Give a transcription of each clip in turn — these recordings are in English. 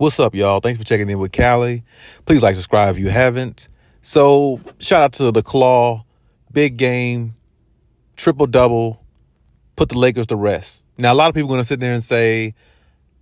What's up, y'all? Thanks for checking in with Callie. Please like, subscribe if you haven't. So, shout out to the Claw. Big game, triple double, put the Lakers to rest. Now, a lot of people are going to sit there and say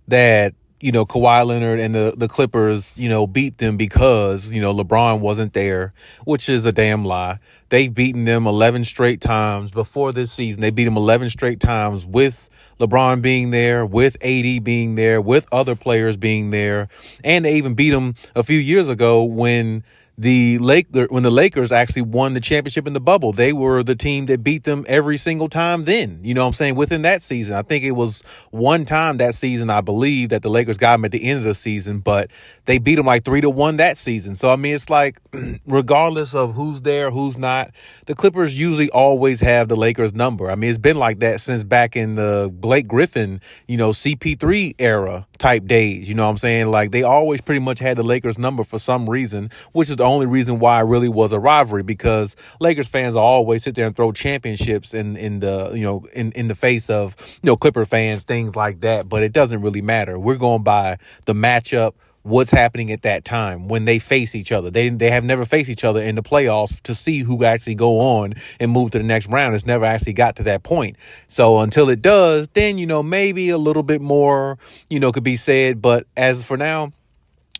that, Kawhi Leonard and the Clippers, beat them because, LeBron wasn't there, which is a damn lie. They've beaten them 11 straight times before this season. They beat them 11 straight times with LeBron being there, with AD being there, with other players being there. And they even beat them a few years ago when the Lakers actually won the championship in the bubble. They were the team that beat them every single time then. You know what I'm saying? Within that season. I think it was one time that season, I believe, that the Lakers got them at the end of the season, but they beat them like 3-1 that season. So, I mean, it's like, regardless of who's there, who's not, the Clippers usually always have the Lakers number. I mean, it's been like that since back in the Blake Griffin, CP3 era type days. You know what I'm saying? Like, they always pretty much had the Lakers number for some reason, which is the only reason why it really was a rivalry, because Lakers fans always sit there and throw championships in the face of, Clipper fans, things like that. But it doesn't really matter. We're going by the matchup, what's happening at that time when they face each other. They have never faced each other in the playoffs to see who actually go on and move to the next round. It's never actually got to that point. So until it does, then, maybe a little bit more, could be said. But as for now,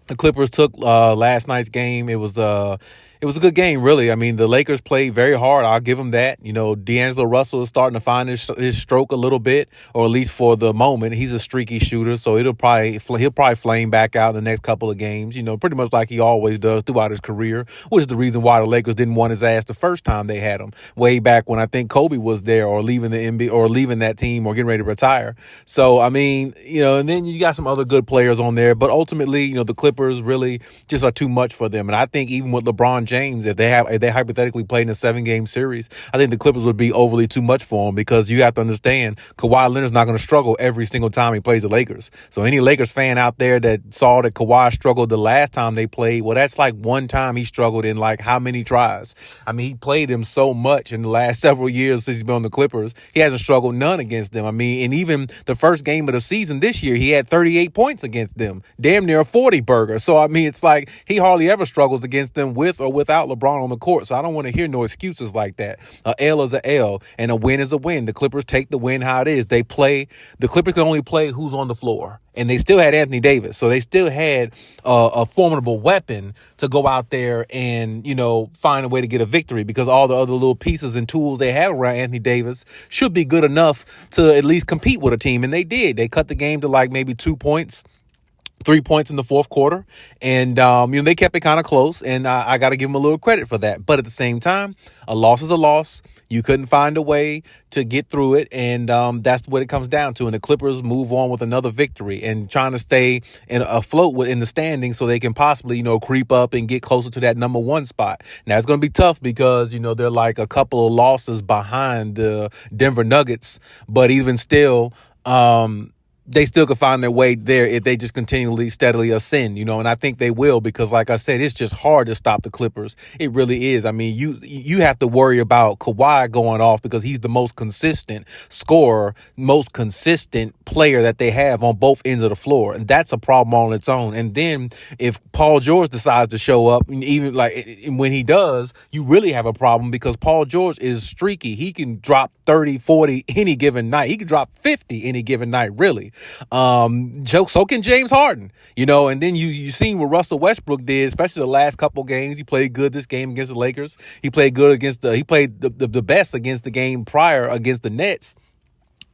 the Clippers took last night's game. It was a good game, really. I mean, the Lakers played very hard. I'll give them that. D'Angelo Russell is starting to find his stroke a little bit, or at least for the moment. He's a streaky shooter, so he'll probably flame back out in the next couple of games. Pretty much like he always does throughout his career, which is the reason why the Lakers didn't want his ass the first time they had him, way back when I think Kobe was there, or leaving the NBA, or leaving that team, or getting ready to retire. So I mean, and then you got some other good players on there, but ultimately, the Clippers really just are too much for them. And I think even with LeBron James, if they hypothetically played in a 7-game series, I think the Clippers would be overly too much for them, because you have to understand Kawhi Leonard's not going to struggle every single time he plays the Lakers. So any Lakers fan out there that saw that Kawhi struggled the last time they played, well, that's like one time he struggled in like how many tries? I mean, he played them so much in the last several years since he's been on the Clippers. He hasn't struggled none against them. I mean, and even the first game of the season this year, he had 38 points against them, damn near a 40 burger. So I mean, it's like he hardly ever struggles against them with or without LeBron on the court. So I don't want to hear no excuses like that. A L is a L and a win is a win. The Clippers take the win how it is. The Clippers can only play who's on the floor. And they still had Anthony Davis. So they still had a formidable weapon to go out there and, find a way to get a victory, because all the other little pieces and tools they have around Anthony Davis should be good enough to at least compete with a team. And they did. They cut the game to like maybe 2 points. 3 points in the fourth quarter. And, they kept it kind of close. And I got to give them a little credit for that. But at the same time, a loss is a loss. You couldn't find a way to get through it. And that's what it comes down to. And the Clippers move on with another victory and trying to stay afloat in the standings so they can possibly, creep up and get closer to that number 1 spot. Now, it's going to be tough because, they're like a couple of losses behind the Denver Nuggets. But even still, they still could find their way there if they just continually, steadily ascend, and I think they will, because like I said, it's just hard to stop the Clippers. It really is. I mean, you have to worry about Kawhi going off because he's the most consistent scorer, most consistent player that they have on both ends of the floor. And that's a problem on its own. And then if Paul George decides to show up, even like when he does, you really have a problem, because Paul George is streaky. He can drop 30, 40 any given night. He can drop 50 any given night, really. So can James Harden, and then you seen what Russell Westbrook did, especially the last couple games. He played good this game against the Lakers. He played good he played the best against the game prior against the Nets,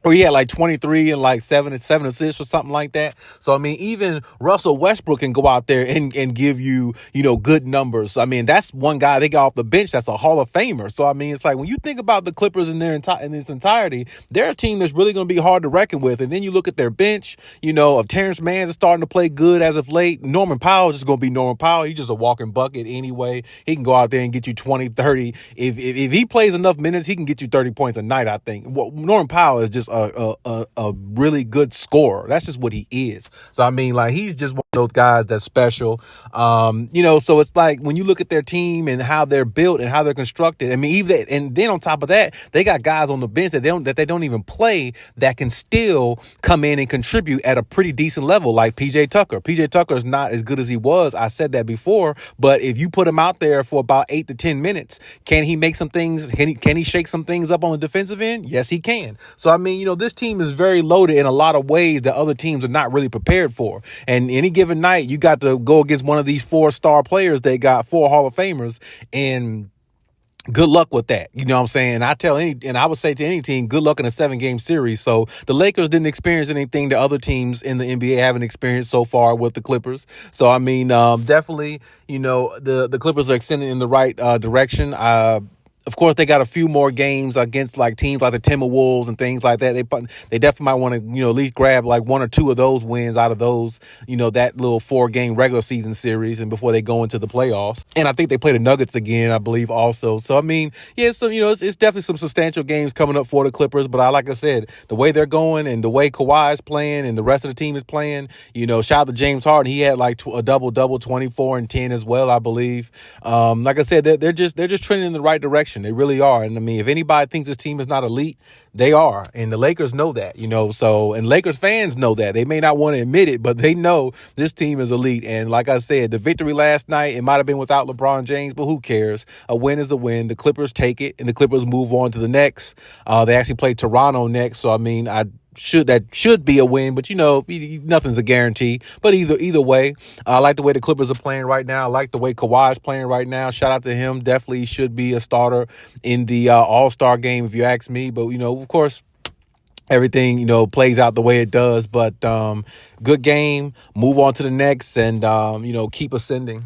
where he had like 23 and like seven assists or something like that. So, I mean, even Russell Westbrook can go out there and give you, good numbers. I mean, that's one guy they got off the bench that's a Hall of Famer. So, I mean, it's like when you think about the Clippers in its entirety, they're a team that's really going to be hard to reckon with. And then you look at their bench, of Terrence Mann is starting to play good as of late. Norman Powell is just going to be Norman Powell. He's just a walking bucket anyway. He can go out there and get you 20, 30. If he plays enough minutes, he can get you 30 points a night, I think. Well, Norman Powell is just a really good scorer. That's just what he is. So, I mean, like, he's just one of those guys that's special. So it's like when you look at their team and how they're built and how they're constructed. I mean, and then on top of that, they got guys on the bench that they don't even play that can still come in and contribute at a pretty decent level, like PJ Tucker. PJ Tucker is not as good as he was. I said that before, but if you put him out there for about 8 to 10 minutes, can he make some things? Can he shake some things up on the defensive end? Yes, he can. So I mean, this team is very loaded in a lot of ways that other teams are not really prepared for. And any given night, you got to go against one of these 4-star players. They got 4 Hall of Famers, and good luck with that. You know what I'm saying? I would say to any team, good luck in a 7-game series. So the Lakers didn't experience anything that other teams in the NBA haven't experienced so far with the Clippers. So, I mean, definitely, the Clippers are extending in the right direction. Of course, they got a few more games against like teams like the Timberwolves and things like that. They definitely might want to, at least grab like 1 or 2 of those wins out of those, that little 4-game regular season series and before they go into the playoffs. And I think they play the Nuggets again, I believe also. So, I mean, yeah, so, it's definitely some substantial games coming up for the Clippers. But like I said, the way they're going and the way Kawhi is playing and the rest of the team is playing, shout out to James Harden. He had like a double-double, 24 and 10 as well, I believe. Like I said, they're just trending in the right direction. They really are. And I mean, if anybody thinks this team is not elite, they are. And the Lakers know that, and Lakers fans know that. They may not want to admit it, but they know this team is elite. And like I said, the victory last night, it might have been without LeBron James, but who cares? A win is a win. The Clippers take it and the Clippers move on to the next. They actually play Toronto next. So, I mean, that should be a win, but nothing's a guarantee. But either way, I like the way the Clippers are playing right now. I like the way Kawhi is playing right now. Shout out to him. Definitely should be a starter in the All-Star game, if you ask me. But of course, everything plays out the way it does. But good game. Move on to the next, and keep ascending.